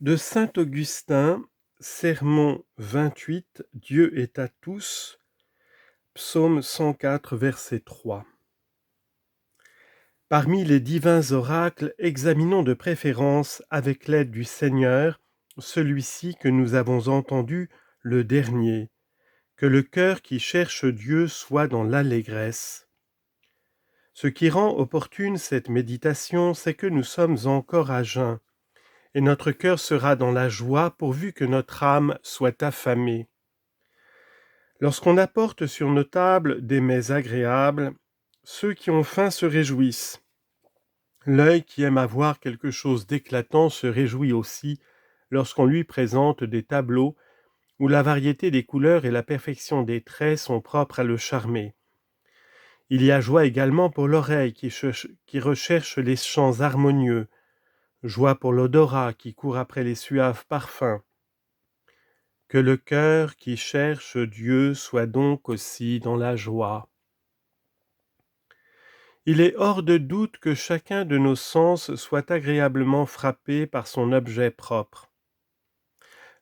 De saint Augustin, Sermon 28, Dieu est à tous, Psaume 104, verset 3. Parmi les divins oracles, examinons de préférence, avec l'aide du Seigneur, celui-ci que nous avons entendu, le dernier. Que le cœur qui cherche Dieu soit dans l'allégresse. Ce qui rend opportune cette méditation, c'est que nous sommes encore à jeun, et notre cœur sera dans la joie pourvu que notre âme soit affamée. Lorsqu'on apporte sur nos tables des mets agréables, ceux qui ont faim se réjouissent. L'œil qui aime avoir quelque chose d'éclatant se réjouit aussi lorsqu'on lui présente des tableaux où la variété des couleurs et la perfection des traits sont propres à le charmer. Il y a joie également pour l'oreille qui recherche les chants harmonieux, joie pour l'odorat qui court après les suaves parfums. Que le cœur qui cherche Dieu soit donc aussi dans la joie. Il est hors de doute que chacun de nos sens soit agréablement frappé par son objet propre.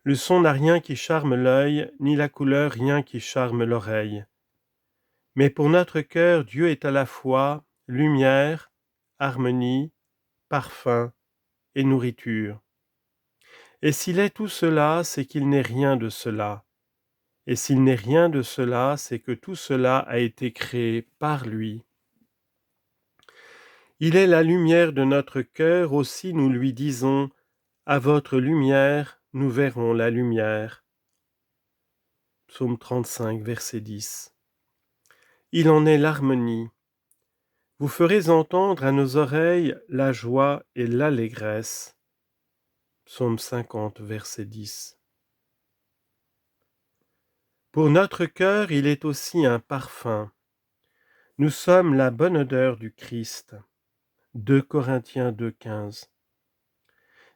Le son n'a rien qui charme l'œil, ni la couleur rien qui charme l'oreille. Mais pour notre cœur, Dieu est à la fois lumière, harmonie, parfum et nourriture. Et s'il est tout cela, c'est qu'il n'est rien de cela. Et s'il n'est rien de cela, c'est que tout cela a été créé par lui. Il est la lumière de notre cœur, aussi nous lui disons, « À votre lumière, nous verrons la lumière ». Psaume 35, verset 10. Il en est l'harmonie. Vous ferez entendre à nos oreilles la joie et l'allégresse. Psaume 50, verset 10. Pour notre cœur, il est aussi un parfum. Nous sommes la bonne odeur du Christ. 2 Corinthiens 2, 15.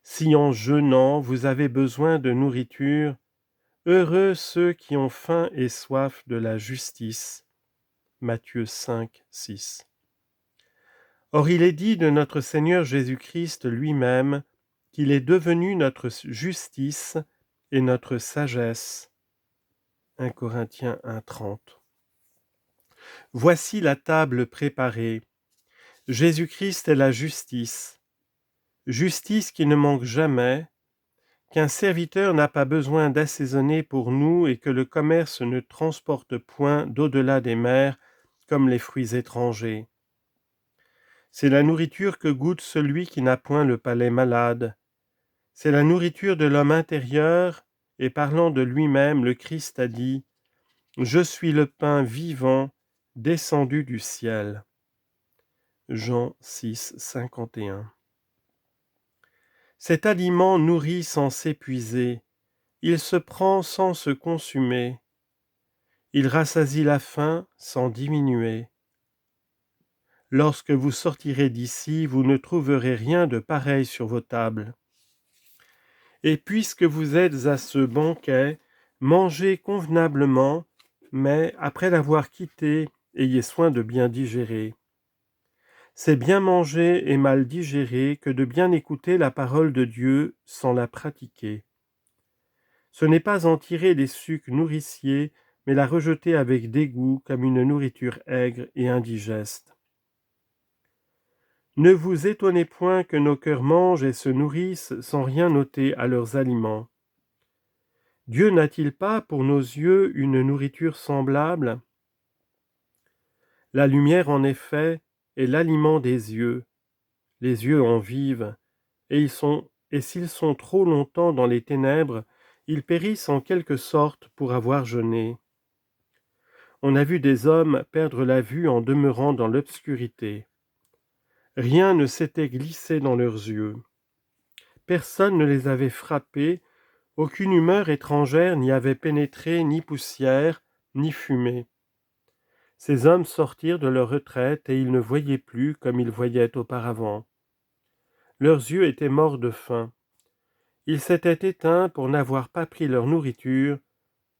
Si en jeûnant vous avez besoin de nourriture, heureux ceux qui ont faim et soif de la justice. Matthieu 5, 6. Or il est dit de notre Seigneur Jésus-Christ lui-même qu'il est devenu notre justice et notre sagesse. 1 Corinthiens 1, 30. Voici la table préparée. Jésus-Christ est la justice. Justice qui ne manque jamais, qu'un serviteur n'a pas besoin d'assaisonner pour nous et que le commerce ne transporte point d'au-delà des mers comme les fruits étrangers. C'est la nourriture que goûte celui qui n'a point le palais malade. C'est la nourriture de l'homme intérieur, et parlant de lui-même, le Christ a dit « Je suis le pain vivant descendu du ciel ». Jean 6, 51. Cet aliment nourrit sans s'épuiser, il se prend sans se consumer, il rassasie la faim sans diminuer. Lorsque vous sortirez d'ici, vous ne trouverez rien de pareil sur vos tables. Et puisque vous êtes à ce banquet, mangez convenablement, mais après l'avoir quitté, ayez soin de bien digérer. C'est bien manger et mal digérer que de bien écouter la parole de Dieu sans la pratiquer. Ce n'est pas en tirer des sucs nourriciers, mais la rejeter avec dégoût comme une nourriture aigre et indigeste. Ne vous étonnez point que nos cœurs mangent et se nourrissent sans rien noter à leurs aliments. Dieu n'a-t-il pas pour nos yeux une nourriture semblable ? La lumière, en effet, est l'aliment des yeux. Les yeux en vivent, et s'ils sont trop longtemps dans les ténèbres, ils périssent en quelque sorte pour avoir jeûné. On a vu des hommes perdre la vue en demeurant dans l'obscurité. Rien ne s'était glissé dans leurs yeux. Personne ne les avait frappés, aucune humeur étrangère n'y avait pénétré, ni poussière, ni fumée. Ces hommes sortirent de leur retraite et ils ne voyaient plus comme ils voyaient auparavant. Leurs yeux étaient morts de faim. Ils s'étaient éteints pour n'avoir pas pris leur nourriture,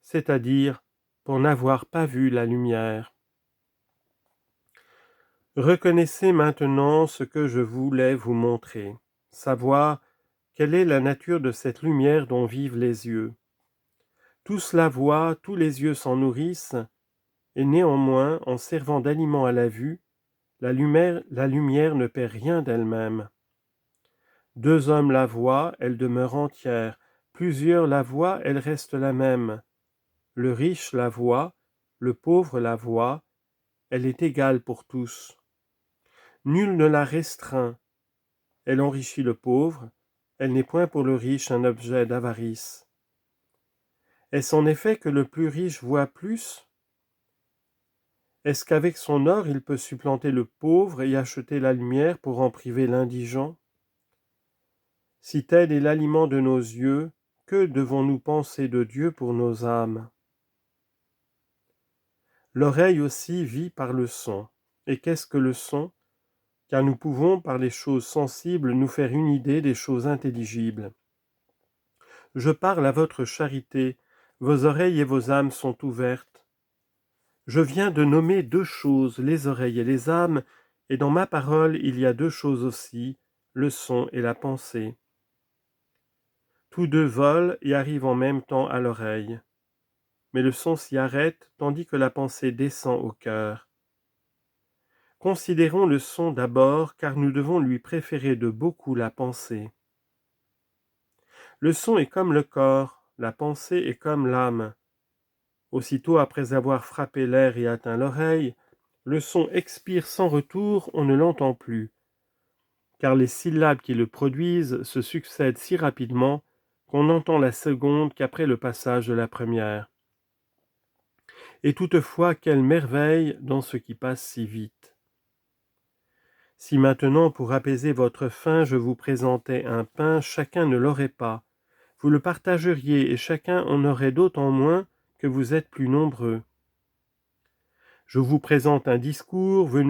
c'est-à-dire pour n'avoir pas vu la lumière. Reconnaissez maintenant ce que je voulais vous montrer, savoir Quelle est la nature de cette lumière dont vivent les yeux? Tous la voient, tous les yeux s'en nourrissent, et néanmoins, en servant d'aliment à la vue, la lumière ne perd rien d'elle-même. Deux hommes la voient, elle demeure entière. Plusieurs la voient, elle reste la même. Le riche la voit, le pauvre la voit, elle est égale pour tous. Nul ne la restreint. Elle enrichit le pauvre, elle n'est point pour le riche un objet d'avarice. Est-ce en effet que le plus riche voit plus? Est-ce qu'avec son or il peut supplanter le pauvre et acheter la lumière pour en priver l'indigent? Si tel est l'aliment de nos yeux, que devons-nous penser de Dieu pour nos âmes? L'oreille aussi vit par le son. Et qu'est-ce que le son? Car nous pouvons, par les choses sensibles, nous faire une idée des choses intelligibles. Je parle à votre charité, vos oreilles et vos âmes sont ouvertes. Je viens de nommer deux choses, les oreilles et les âmes, et dans ma parole il y a deux choses aussi, le son et la pensée. Tous deux volent et arrivent en même temps à l'oreille. Mais le son s'y arrête, tandis que la pensée descend au cœur. Considérons le son d'abord, car nous devons lui préférer de beaucoup la pensée. Le son est comme le corps, la pensée est comme l'âme. Aussitôt après avoir frappé l'air et atteint l'oreille, le son expire sans retour, on ne l'entend plus, car les syllabes qui le produisent se succèdent si rapidement qu'on n'entend la seconde qu'après le passage de la première. Et toutefois, quelle merveille dans ce qui passe si vite! Si maintenant, pour apaiser votre faim, je vous présentais un pain, chacun ne l'aurait pas. Vous le partageriez et chacun en aurait d'autant moins que vous êtes plus nombreux. Je vous présente un discours, vous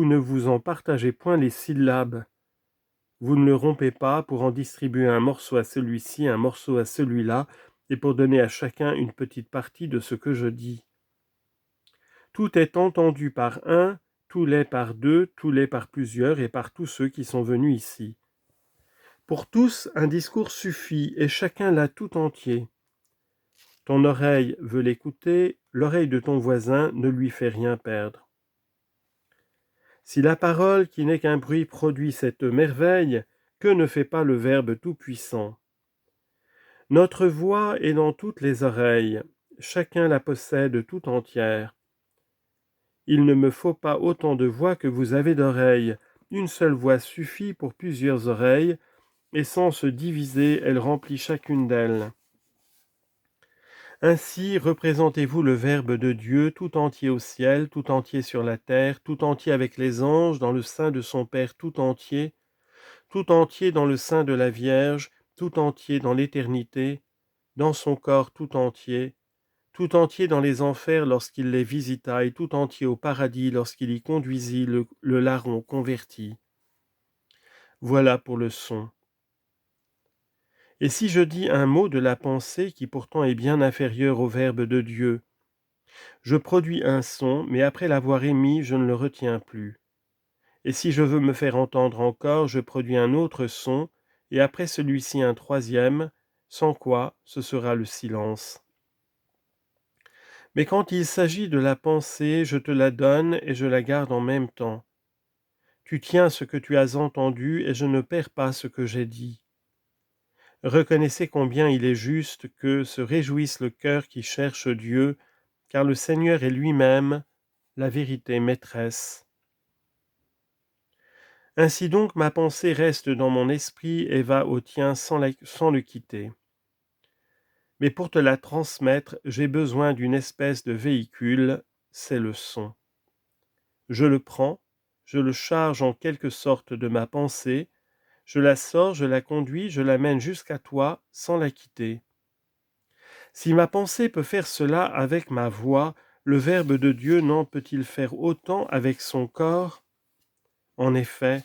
ne vous en partagez point les syllabes. Vous ne le rompez pas pour en distribuer un morceau à celui-ci, un morceau à celui-là, et pour donner à chacun une petite partie de ce que je dis. Tout est entendu par un, tout l'est par deux, tout l'est par plusieurs et par tous ceux qui sont venus ici. Pour tous, un discours suffit, et chacun l'a tout entier. Ton oreille veut l'écouter, l'oreille de ton voisin ne lui fait rien perdre. Si la parole qui n'est qu'un bruit produit cette merveille, que ne fait pas le Verbe tout-puissant? Notre voix est dans toutes les oreilles, chacun la possède tout entière. Il ne me faut pas autant de voix que vous avez d'oreilles, une seule voix suffit pour plusieurs oreilles, et sans se diviser, elle remplit chacune d'elles. Ainsi représentez-vous le Verbe de Dieu tout entier au ciel, tout entier sur la terre, tout entier avec les anges, dans le sein de son Père tout entier dans le sein de la Vierge, tout entier dans l'éternité, dans son corps tout entier dans les enfers lorsqu'il les visita, et tout entier au paradis lorsqu'il y conduisit le larron converti. Voilà pour le son. Et si je dis un mot de la pensée qui pourtant est bien inférieur au Verbe de Dieu, je produis un son, mais après l'avoir émis, je ne le retiens plus. Et si je veux me faire entendre encore, je produis un autre son, et après celui-ci un troisième, sans quoi ce sera le silence. Mais quand il s'agit de la pensée, je te la donne et je la garde en même temps. Tu tiens ce que tu as entendu et je ne perds pas ce que j'ai dit. Reconnaissez combien il est juste que se réjouisse le cœur qui cherche Dieu, car le Seigneur est lui-même la vérité maîtresse. Ainsi donc ma pensée reste dans mon esprit et va au tien sans le quitter. Mais pour te la transmettre, j'ai besoin d'une espèce de véhicule, c'est le son. Je le prends, je le charge en quelque sorte de ma pensée, je la sors, je la conduis, je l'amène jusqu'à toi sans la quitter. Si ma pensée peut faire cela avec ma voix, le Verbe de Dieu n'en peut-il faire autant avec son corps? En effet,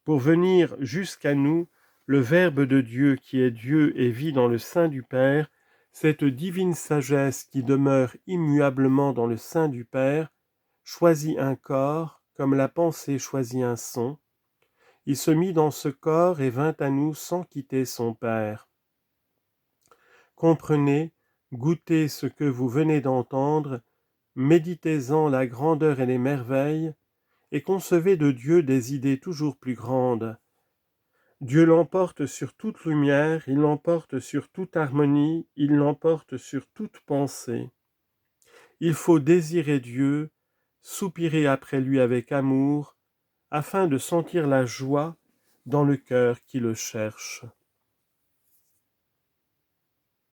pour venir jusqu'à nous, le Verbe de Dieu qui est Dieu et vit dans le sein du Père, cette divine sagesse qui demeure immuablement dans le sein du Père, choisit un corps comme la pensée choisit un son, Il se mit dans ce corps et vint à nous sans quitter son Père. Comprenez, goûtez ce que vous venez d'entendre, méditez-en la grandeur et les merveilles, et concevez de Dieu des idées toujours plus grandes. Dieu l'emporte sur toute lumière, il l'emporte sur toute harmonie, il l'emporte sur toute pensée. Il faut désirer Dieu, soupirer après lui avec amour, afin de sentir la joie dans le cœur qui le cherche.